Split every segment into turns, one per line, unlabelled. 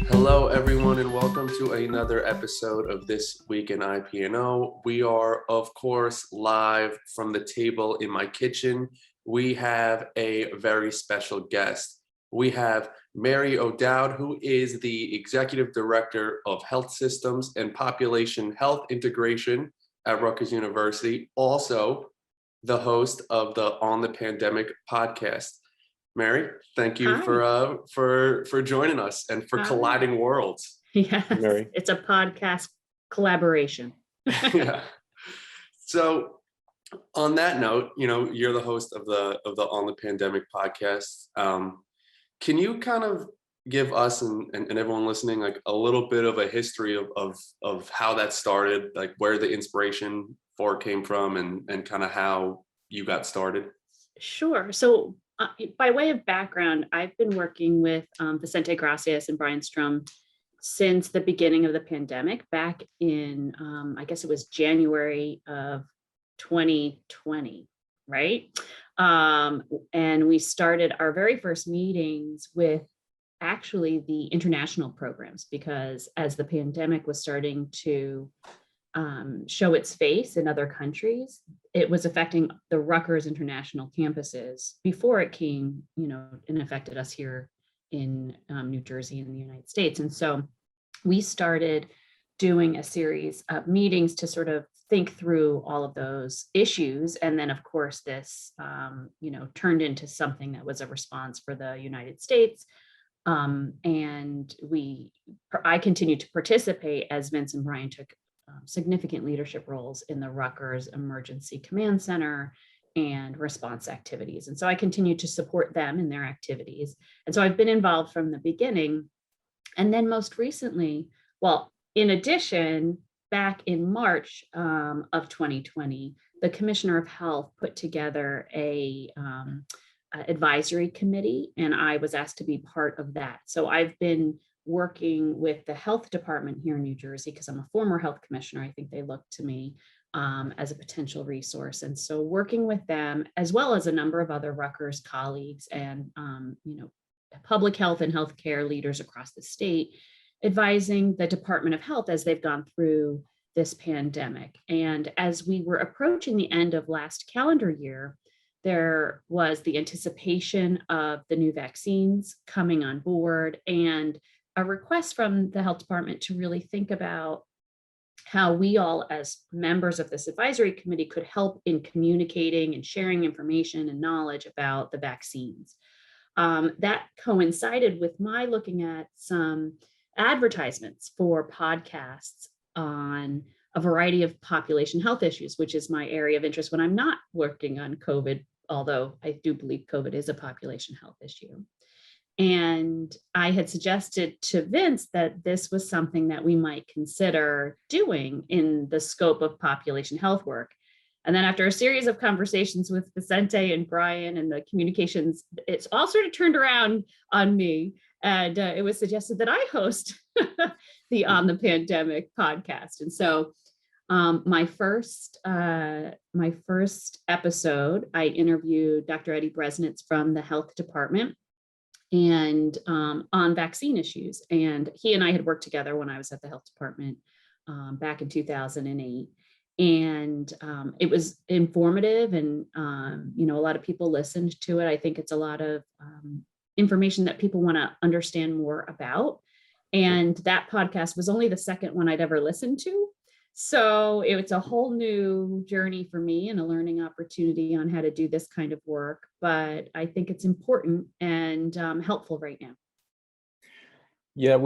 Hello, everyone, and welcome to another episode of This Week in ip&O. We are, of course, live from the table in my kitchen. We have a very special guest. We have Mary O'Dowd, who is the Executive Director of Health Systems and Population Health Integration at Rutgers University, also the host of the On the Pandemic podcast. Mary, thank you
Hi.
for joining us and for
Hi.
colliding worlds.
Yes,
Mary.
It's a podcast collaboration.
Yeah. So on that note, you're the host of the On the Pandemic podcast. Can you kind of give us and everyone listening like a little bit of a history of how that started, like where the inspiration for it came from and kind of how you got started?
Sure. So by way of background, I've been working with Vicente Gracias and Brian Strum since the beginning of the pandemic back in, I guess it was January of 2020, right? And we started our very first meetings with actually the international programs, because as the pandemic was starting to show its face in other countries, it was affecting the Rutgers international campuses before it came, and affected us here in New Jersey in the United States. And so we started doing a series of meetings to sort of think through all of those issues. And then, of course, this, turned into something that was a response for the United States. And I continued to participate as Vince and Brian took significant leadership roles in the Rutgers Emergency Command Center and response activities. And so I continue to support them in their activities. And so I've been involved from the beginning. And then most recently, in addition, back in March of 2020, the Commissioner of Health put together a advisory committee, and I was asked to be part of that. So I've been working with the health department here in New Jersey, because I'm a former health commissioner. I think they look to me as a potential resource. And so working with them, as well as a number of other Rutgers colleagues and, public health and healthcare leaders across the state, advising the Department of Health as they've gone through this pandemic. And as we were approaching the end of last calendar year, there was the anticipation of the new vaccines coming on board and a request from the health department to really think about how we all as members of this advisory committee could help in communicating and sharing information and knowledge about the vaccines. That coincided with my looking at some advertisements for podcasts on a variety of population health issues, which is my area of interest when I'm not working on COVID, although I do believe COVID is a population health issue. And I had suggested to Vince that this was something that we might consider doing in the scope of population health work. And then after a series of conversations with Vicente and Brian and the communications, it's all sort of turned around on me. And it was suggested that I host the On the Pandemic podcast. And so my first episode, I interviewed Dr. Eddie Bresnitz from the health department and on vaccine issues. And he and I had worked together when I was at the health department back in 2008. And it was informative and, a lot of people listened to it. I think it's a lot of information that people want to understand more about. And that podcast was only the second one I'd ever listened to. So it's a whole new journey for me and a learning opportunity on how to do this kind of work. But I think it's important and helpful right now.
Yeah,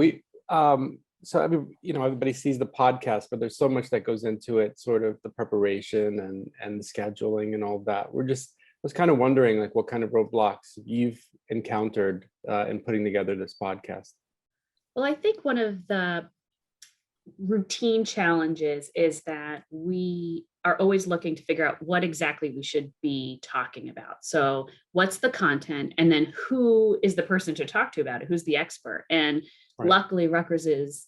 so everybody sees the podcast, but there's so much that goes into it, sort of the preparation and the scheduling and all that. I was kind of wondering like what kind of roadblocks you've encountered in putting together this podcast.
Well, I think one of the routine challenges is that we are always looking to figure out what exactly we should be talking about. So what's the content, and then who is the person to talk to about it? Who's the expert? And right. Luckily, Rutgers is,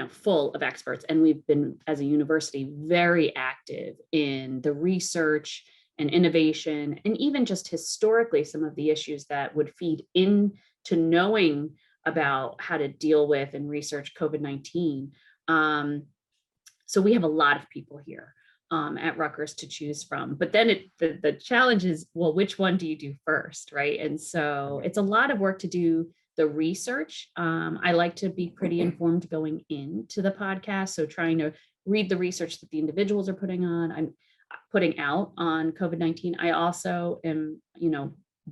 full of experts. And we've been, as a university, very active in the research and innovation, and even just historically some of the issues that would feed into knowing about how to deal with and research COVID-19. So we have a lot of people here at Rutgers to choose from. But then the challenge is, well, which one do you do first, right? And so it's a lot of work to do the research. I like to be pretty informed going into the podcast. So trying to read the research that the individuals are putting out on COVID-19. I also am,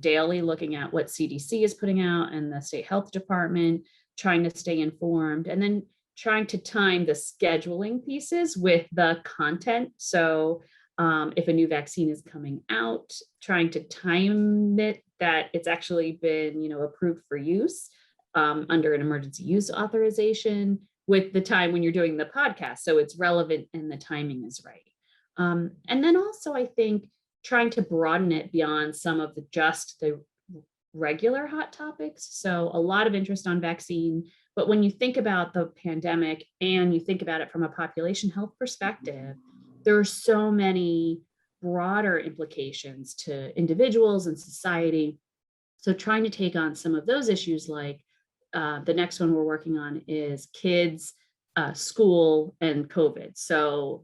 daily looking at what CDC is putting out and the state health department, trying to stay informed, and then trying to time the scheduling pieces with the content. So if a new vaccine is coming out, trying to time it that it's actually been, approved for use under an emergency use authorization with the time when you're doing the podcast. So it's relevant and the timing is right. And then also, I think trying to broaden it beyond some of the regular hot topics. So a lot of interest on vaccine, but when you think about the pandemic and you think about it from a population health perspective, there are so many broader implications to individuals and society. So trying to take on some of those issues, like the next one we're working on is kids, school, and COVID. So,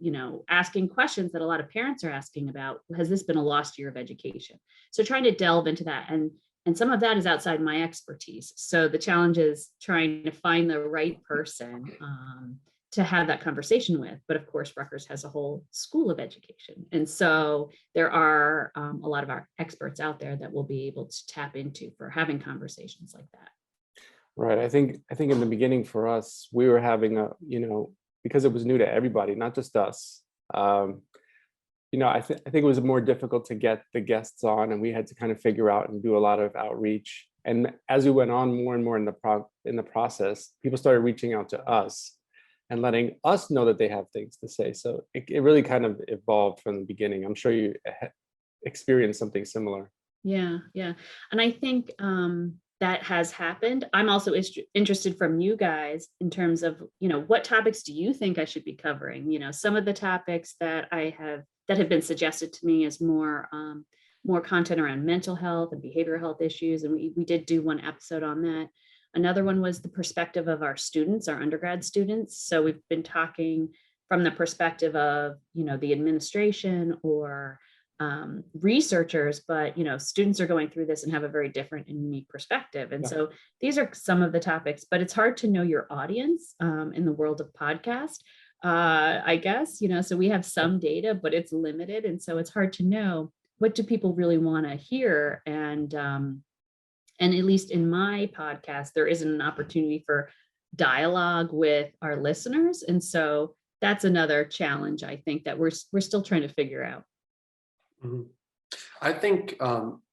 asking questions that a lot of parents are asking about, has this been a lost year of education? So trying to delve into that. And some of that is outside my expertise. So the challenge is trying to find the right person to have that conversation with. But of course, Rutgers has a whole school of education. And so there are a lot of our experts out there that we'll be able to tap into for having conversations like that.
Right. I think in the beginning for us, we were having because it was new to everybody, not just us. I think it was more difficult to get the guests on, and we had to kind of figure out and do a lot of outreach. And as we went on more and more in the process, people started reaching out to us and letting us know that they have things to say. So it really kind of evolved from the beginning. I'm sure you experienced something similar.
Yeah. And I think that has happened. I'm also interested from you guys in terms of, what topics do you think I should be covering? Some of the topics that have been suggested to me as more content around mental health and behavioral health issues. And we did do one episode on that. Another one was the perspective of our students, our undergrad students. So we've been talking from the perspective of, the administration or researchers, but students are going through this and have a very different and unique perspective. And so these are some of the topics, but it's hard to know your audience in the world of podcast, I guess, so we have some data, but it's limited. And so it's hard to know what do people really want to hear. And at least in my podcast, there isn't an opportunity for dialogue with our listeners. And so that's another challenge, I think, that we're still trying to figure out.
Mm-hmm. I think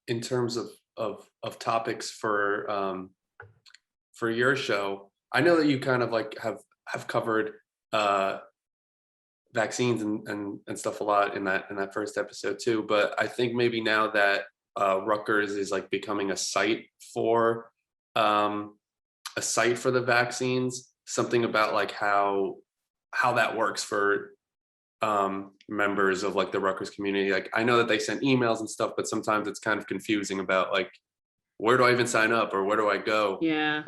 in terms of topics for your show, I know that you kind of like have covered vaccines and stuff a lot in that first episode too. But I think maybe now that Rutgers is like becoming a site for the vaccines, something about like how that works for members of like the Rutgers community. Like I know that they send emails and stuff, but sometimes it's kind of confusing about like, where do I even sign up or where do I go?
Yeah.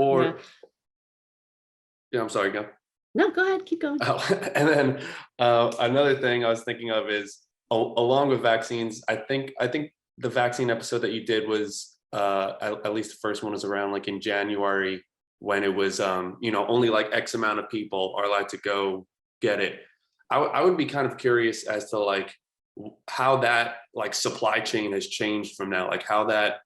I'm sorry, go.
No, go ahead, keep going.
Oh, and then another thing I was thinking of is along with vaccines, I think the vaccine episode that you did was at least the first one was around like in January when it was only like X amount of people are allowed to go get it. I would be kind of curious as to like how that like supply chain has changed from now, like how that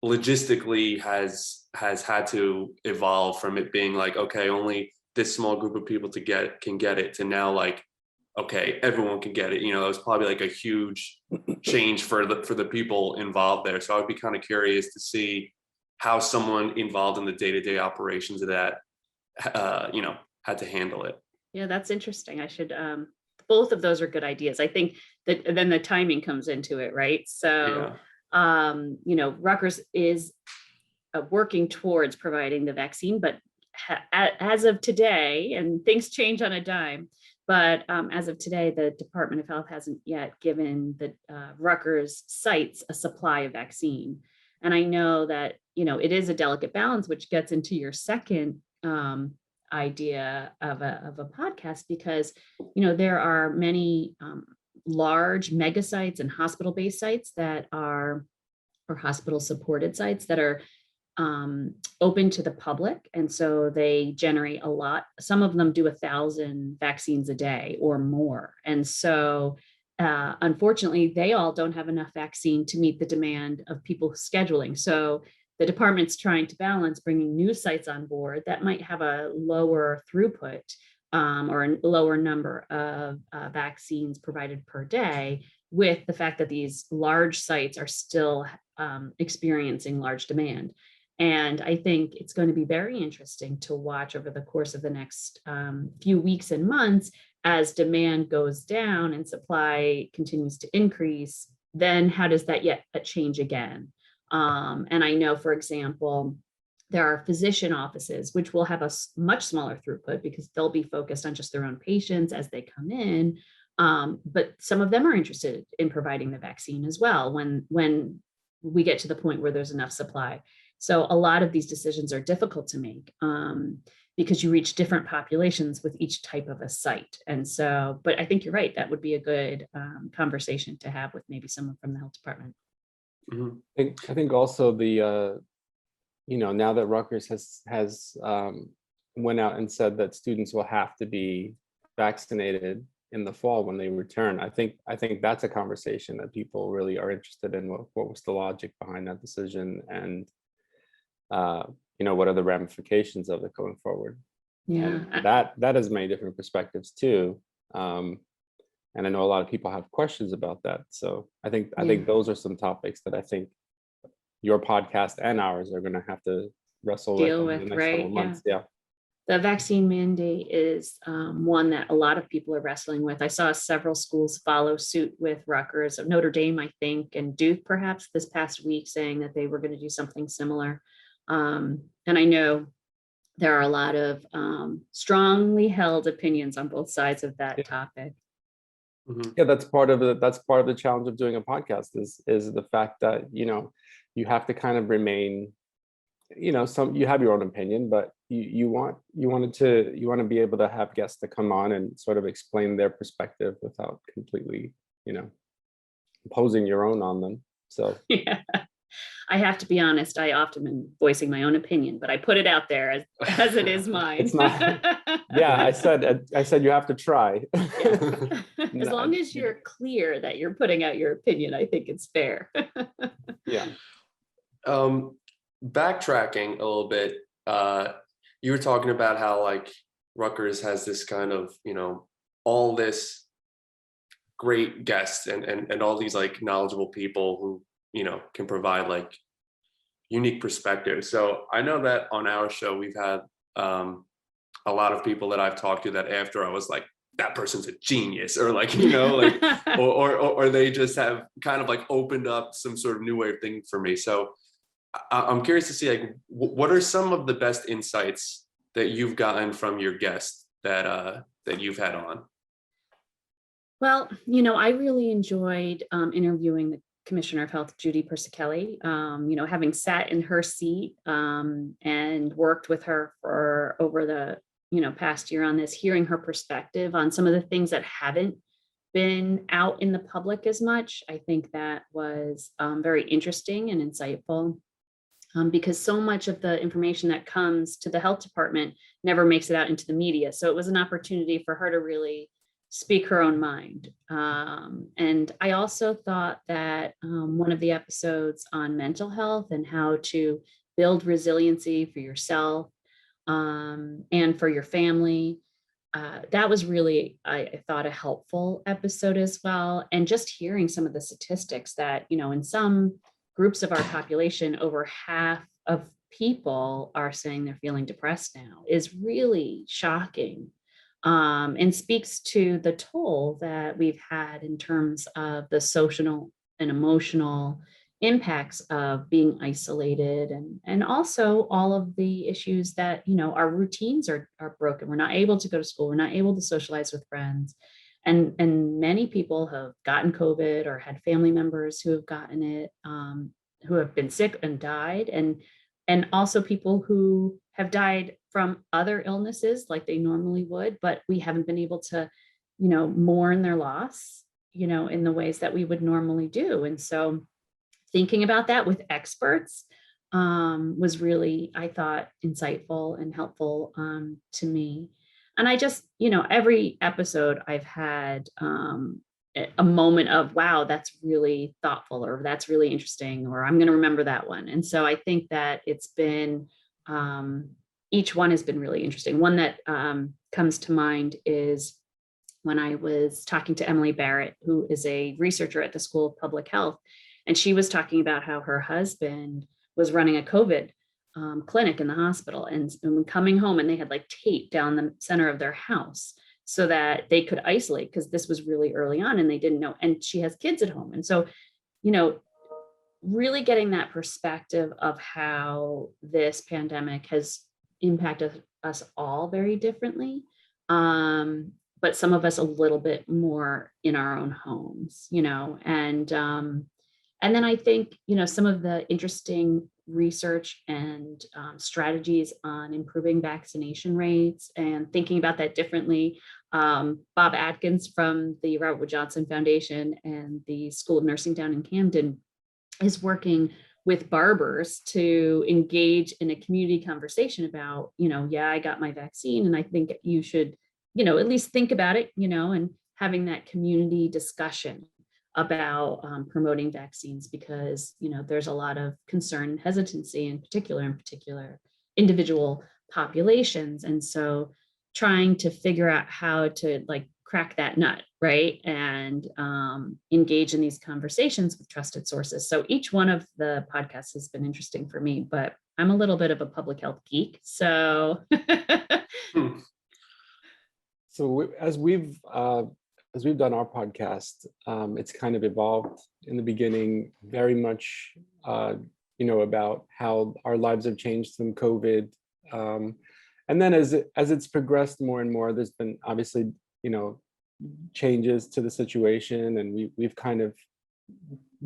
logistically has had to evolve from it being like, okay, only this small group of people can get it to now like, okay, everyone can get it. It was probably like a huge change for the people involved there. So I would be kind of curious to see how someone involved in the day-to-day operations of that, had to handle it.
Yeah, that's interesting. I should, both of those are good ideas. I think that then the timing comes into it, right? So, Rutgers is working towards providing the vaccine, but as of today, and things change on a dime, But as of today, the Department of Health hasn't yet given the Rutgers sites a supply of vaccine. And I know that, it is a delicate balance, which gets into your second idea of a podcast, because, there are many large mega sites and hospital-based sites that are, or hospital-supported sites that are open to the public. And so they generate a lot. Some of them do 1,000 vaccines a day or more. And so unfortunately, they all don't have enough vaccine to meet the demand of people scheduling. So the department's trying to balance bringing new sites on board that might have a lower throughput or a lower number of vaccines provided per day, with the fact that these large sites are still experiencing large demand. And I think it's going to be very interesting to watch over the course of the next few weeks and months as demand goes down and supply continues to increase. Then how does that yet change again? And I know, for example, there are physician offices which will have a much smaller throughput because they'll be focused on just their own patients as they come in. But some of them are interested in providing the vaccine as well when we get to the point where there's enough supply. So a lot of these decisions are difficult to make because you reach different populations with each type of a site. And so, but I think you're right, that would be a good conversation to have with maybe someone from the health department.
I think also the, now that Rutgers has went out and said that students will have to be vaccinated in the fall when they return, I think that's a conversation that people really are interested in. What was the logic behind that decision, and what are the ramifications of it going forward?
Yeah,
and that has many different perspectives too. And I know a lot of people have questions about that. So I think those are some topics that I think your podcast and ours are going to have to wrestle
deal
with in the
with,
next
right?
couple of months. Yeah.
The vaccine mandate is one that a lot of people are wrestling with. I saw several schools follow suit with Rutgers, Notre Dame, I think, and Duke perhaps this past week, saying that they were going to do something similar. And I know there are a lot of strongly held opinions on both sides of that topic.
Yeah, that's part of the challenge of doing a podcast is the fact that you have to kind of remain, you have your own opinion, but you want to be able to have guests to come on and sort of explain their perspective without completely imposing your own on them. So
yeah, I have to be honest, I often am voicing my own opinion, but I put it out there as it is mine.
It's not. Yeah, I said you have to try.
Yeah. As long as you're clear that you're putting out your opinion, I think it's fair.
Yeah.
Backtracking a little bit, you were talking about how like Rutgers has this kind of, all this great guests and all these like knowledgeable people who, can provide like unique perspectives. So I know that on our show, we've had a lot of people that I've talked to that after I was like, that person's a genius, or like, like, or they just have kind of like opened up some sort of new way of thinking for me. So I'm curious to see like, what are some of the best insights that you've gotten from your guests that you've had on?
Well, I really enjoyed interviewing the Commissioner of Health, Judy Persicelli, having sat in her seat and worked with her for over the past year on this, hearing her perspective on some of the things that haven't been out in the public as much. I think that was very interesting and insightful because so much of the information that comes to the health department never makes it out into the media. So it was an opportunity for her to really speak her own mind. And I also thought that one of the episodes on mental health and how to build resiliency for yourself and for your family, that was really, I thought, a helpful episode as well. And just hearing some of the statistics that, in some groups of our population, over half of people are saying they're feeling depressed now is really shocking. And speaks to the toll that we've had in terms of the social and emotional, impacts of being isolated, and also all of the issues that, our routines are broken. We're not able to go to school. We're not able to socialize with friends. And many people have gotten COVID or had family members who have gotten it, who have been sick and died. And also people who have died from other illnesses like they normally would, but we haven't been able to, mourn their loss, in the ways that we would normally do. And so thinking about that with experts was really, I thought, insightful and helpful to me. And I just, every episode I've had a moment of, wow, that's really thoughtful, or that's really interesting, or I'm going to remember that one. And so I think that it's been, each one has been really interesting. One that comes to mind is when I was talking to Emily Barrett, who is a researcher at the School of Public Health. And she was talking about how her husband was running a COVID clinic in the hospital, and coming home, and they had like tape down the center of their house so that they could isolate, because this was really early on and they didn't know. And she has kids at home. And so, really getting that perspective of how this pandemic has impacted us all very differently. But some of us a little bit more in our own homes, and then I think, some of the interesting research and strategies on improving vaccination rates and thinking about that differently. Bob Atkins from the Robert Wood Johnson Foundation and the School of Nursing down in Camden is working with barbers to engage in a community conversation about, yeah, I got my vaccine and I think you should, at least think about it, and having that community discussion about promoting vaccines, because there's a lot of concern and hesitancy in particular individual populations. And so trying to figure out how to crack that nut, right, and engage in these conversations with trusted sources. So each one of the podcasts has been interesting for me, but I'm a little bit of a public health geek, so
So as we've done our podcast, it's kind of evolved in the beginning very much, about how our lives have changed from COVID. And then as it's progressed more and more, there's been obviously, changes to the situation, and we've kind of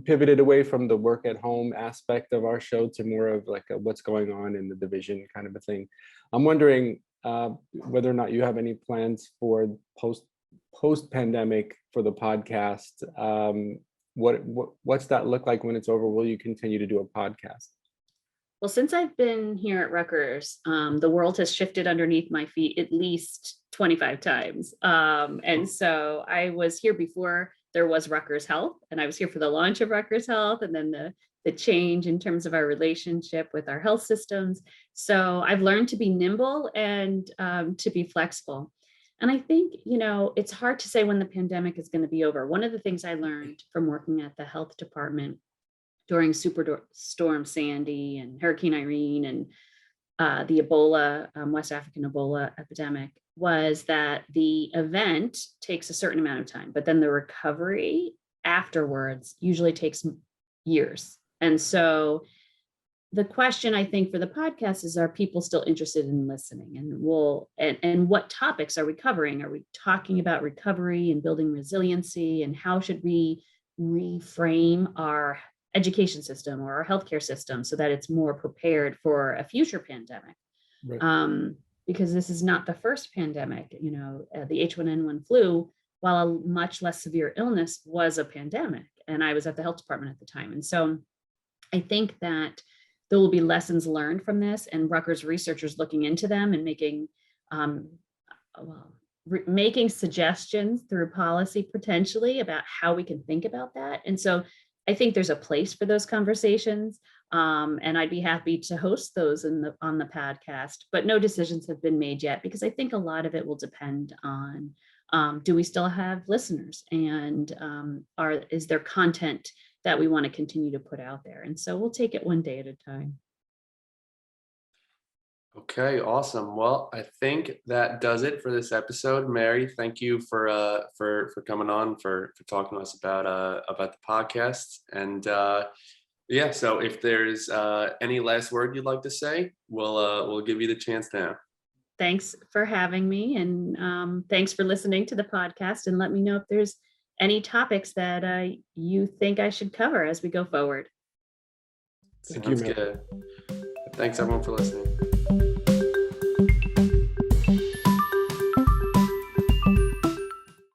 pivoted away from the work at home aspect of our show to more of like a what's going on in the division kind of a thing. I'm wondering whether or not you have any plans for post pandemic for the podcast. What's that look like when it's over? Will you continue to do a podcast?
Well, since I've been here at Rutgers, the world has shifted underneath my feet at least 25 times. And so I was here before there was Rutgers Health, and I was here for the launch of Rutgers Health, and then the change in terms of our relationship with our health systems. So I've learned to be nimble and to be flexible. And I think, it's hard to say when the pandemic is going to be over. One of the things I learned from working at the health department during Superstorm Sandy and Hurricane Irene and the Ebola, West African Ebola epidemic, was that the event takes a certain amount of time, but then the recovery afterwards usually takes years. And so the question, I think, for the podcast is, are people still interested in listening? And what topics are we covering? Are we talking about recovery and building resiliency? And how should we reframe our education system or our healthcare system so that it's more prepared for a future pandemic? Right. Because this is not the first pandemic. The H1N1 flu, while a much less severe illness, was a pandemic. And I was at the health department at the time. And so I think that there will be lessons learned from this, and Rutgers researchers looking into them and making suggestions through policy potentially about how we can think about that. And so I think there's a place for those conversations, and I'd be happy to host those on the podcast, but no decisions have been made yet, because I think a lot of it will depend on, do we still have listeners, and is there content that we want to continue to put out there? And so we'll take it one day at a time.
Okay, awesome. Well, I think that does it for this episode. Mary, thank you for coming on, for talking to us about the podcast. And Yeah, so if there's any last word you'd like to say, we'll give you the chance now.
Thanks for having me, and thanks for listening to the podcast. And let me know if there's any topics that you think I should cover as we go forward.
Thank you,
Sounds
Matt.
good. Thanks everyone for listening.